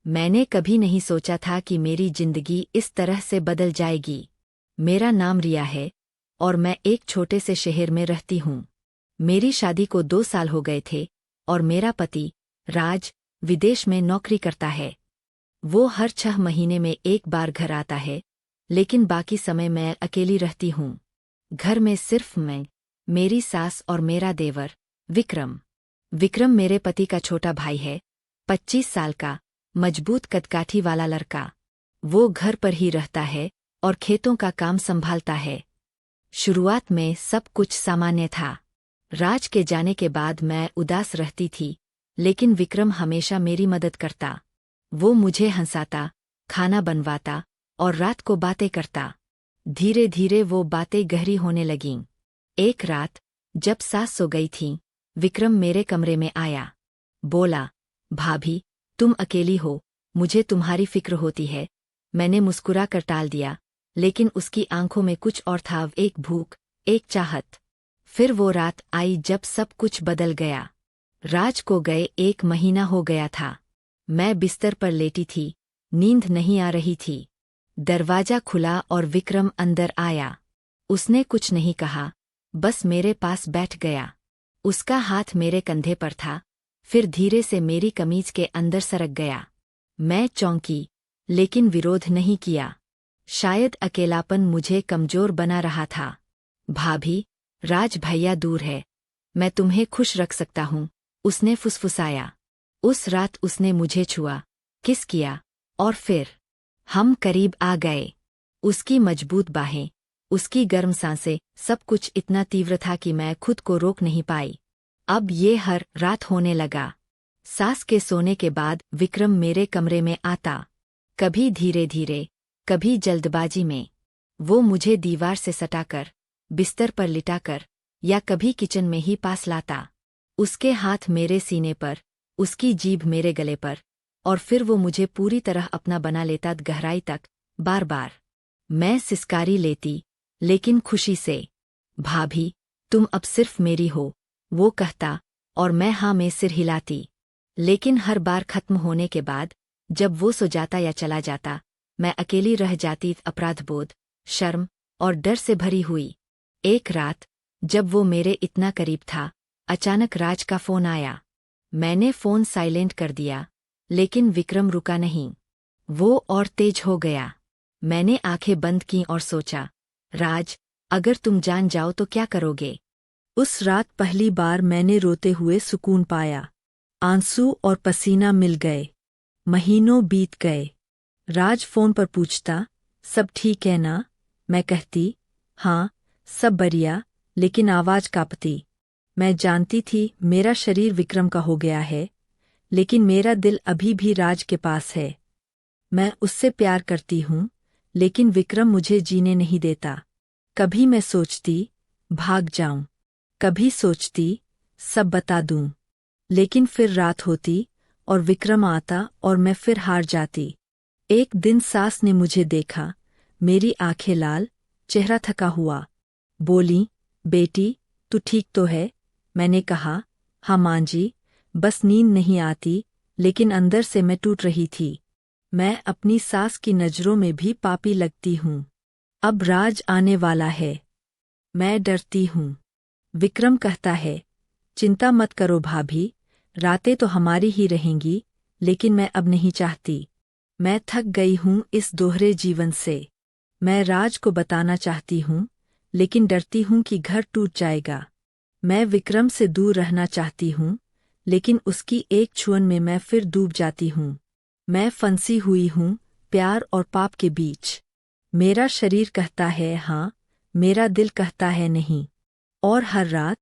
मैंने कभी नहीं सोचा था कि मेरी जिंदगी इस तरह से बदल जाएगी। मेरा नाम रिया है और मैं एक छोटे से शहर में रहती हूँ। मेरी शादी को 2 साल हो गए थे और मेरा पति राज विदेश में नौकरी करता है। वो हर 6 महीने में एक बार घर आता है, लेकिन बाकी समय मैं अकेली रहती हूँ। घर में सिर्फ मैं, मेरी सास और मेरा देवर विक्रम। विक्रम मेरे पति का छोटा भाई है, 25 साल का, मजबूत कदकाठी वाला लड़का। वो घर पर ही रहता है और खेतों का काम संभालता है। शुरुआत में सब कुछ सामान्य था। राज के जाने के बाद मैं उदास रहती थी, लेकिन विक्रम हमेशा मेरी मदद करता। वो मुझे हंसाता, खाना बनवाता और रात को बातें करता। धीरे धीरे वो बातें गहरी होने लगीं। एक रात, जब सास सो गई थी, विक्रम मेरे कमरे में आया। बोला, भाभी, तुम अकेली हो, मुझे तुम्हारी फिक्र होती है। मैंने मुस्कुरा कर टाल दिया, लेकिन उसकी आंखों में कुछ और था, एक भूख, एक चाहत। फिर वो रात आई जब सब कुछ बदल गया। राज को गए 1 महीना हो गया था। मैं बिस्तर पर लेटी थी, नींद नहीं आ रही थी। दरवाजा खुला और विक्रम अंदर आया। उसने कुछ नहीं कहा, बस मेरे पास बैठ गया। उसका हाथ मेरे कंधे पर था, फिर धीरे से मेरी कमीज के अंदर सरक गया। मैं चौंकी, लेकिन विरोध नहीं किया। शायद अकेलापन मुझे कमजोर बना रहा था। भाभी, राज भैया दूर है, मैं तुम्हें खुश रख सकता हूँ, उसने फुसफुसाया। उस रात उसने मुझे छुआ, किस किया, और फिर हम करीब आ गए। उसकी मजबूत बाहें, उसकी गर्म सांसें, सब कुछ इतना तीव्र था कि मैं खुद को रोक नहीं पाई। अब ये हर रात होने लगा। सास के सोने के बाद विक्रम मेरे कमरे में आता। कभी धीरे धीरे, कभी जल्दबाजी में। वो मुझे दीवार से सटाकर, बिस्तर पर लिटाकर, या कभी किचन में ही पास लाता। उसके हाथ मेरे सीने पर, उसकी जीभ मेरे गले पर, और फिर वो मुझे पूरी तरह अपना बना लेता, गहराई तक, बार बार। मैं सिसकारी लेती, लेकिन खुशी से। भाभी, तुम अब सिर्फ मेरी हो, वो कहता, और मैं हाँ में सिर हिलाती। लेकिन हर बार खत्म होने के बाद, जब वो सो जाता या चला जाता, मैं अकेली रह जाती, अपराधबोध, शर्म और डर से भरी हुई। एक रात, जब वो मेरे इतना करीब था, अचानक राज का फोन आया। मैंने फोन साइलेंट कर दिया, लेकिन विक्रम रुका नहीं। वो और तेज हो गया। मैंने आंखें बंद की और सोचा, राज, अगर तुम जान जाओ तो क्या करोगे? उस रात पहली बार मैंने रोते हुए सुकून पाया। आंसू और पसीना मिल गए। महीनों बीत गए। राज फोन पर पूछता, सब ठीक है ना? मैं कहती, हाँ, सब बढ़िया, लेकिन आवाज कांपती। मैं जानती थी मेरा शरीर विक्रम का हो गया है, लेकिन मेरा दिल अभी भी राज के पास है। मैं उससे प्यार करती हूँ, लेकिन विक्रम मुझे जीने नहीं देता। कभी मैं सोचती, भाग जाऊं। कभी सोचती, सब बता दूं। लेकिन फिर रात होती और विक्रम आता और मैं फिर हार जाती। एक दिन सास ने मुझे देखा, मेरी आंखें लाल, चेहरा थका हुआ। बोली, बेटी, तू ठीक तो है? मैंने कहा, हाँ मां जी, बस नींद नहीं आती, लेकिन अंदर से मैं टूट रही थी। मैं अपनी सास की नज़रों में भी पापी लगती हूँ। अब राज आने वाला है। मैं डरती हूँ। विक्रम कहता है, चिंता मत करो भाभी, रातें तो हमारी ही रहेंगी, लेकिन मैं अब नहीं चाहती। मैं थक गई हूँ इस दोहरे जीवन से। मैं राज को बताना चाहती हूँ, लेकिन डरती हूँ कि घर टूट जाएगा। मैं विक्रम से दूर रहना चाहती हूँ, लेकिन उसकी एक छुअन में मैं फिर डूब जाती हूँ। मैं फंसी हुई हूँ प्यार और पाप के बीच। मेरा शरीर कहता है हाँ, मेरा दिल कहता है नहीं। और हर रात,